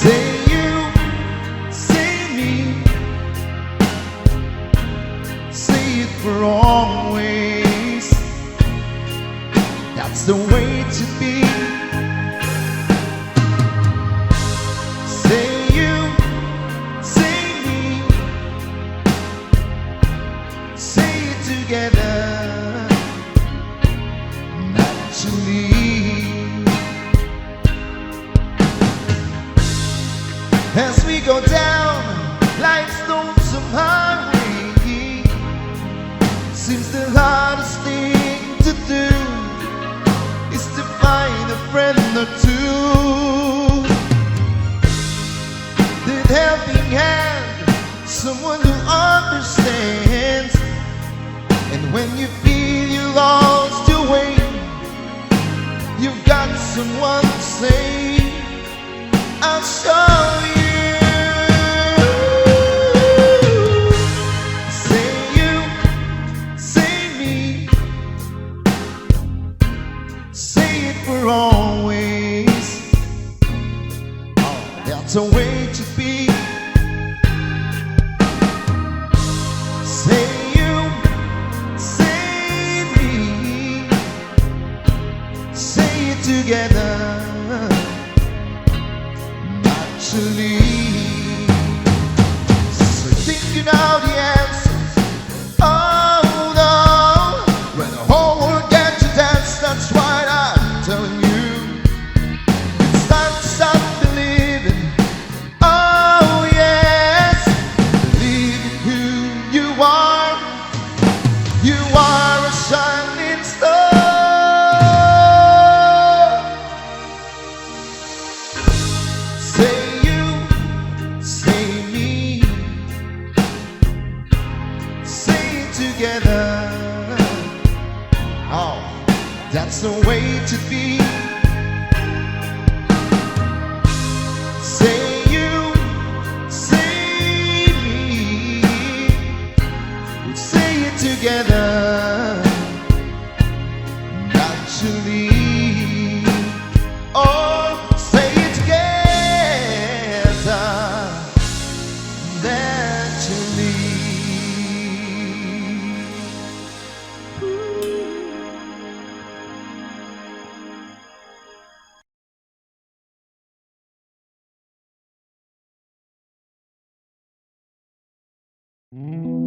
Say you, say me, say it for always. That's the way to be. Say you, say me, say it together, naturally. As we go down life's lonesome highway, seems the hardest thing to do is to find a friend or two. That helping hand, someone who understands. And when you feel you lost your way, you've got someone to say, I'll show you. Say you, say me, say it for always. Oh, that's a way to be. Say you, say me, say it together, naturally. So think you know the answers. Oh no, when the whole world gets to dance, that's what I'm telling you. It's time to stop believing. Oh yes, believe in who you are. You are a shining star. Say you, say me, say it together. Oh, that's the way to be. Say you, say me, say it together, naturally. Oh, say it together, naturally. Mm-hmm.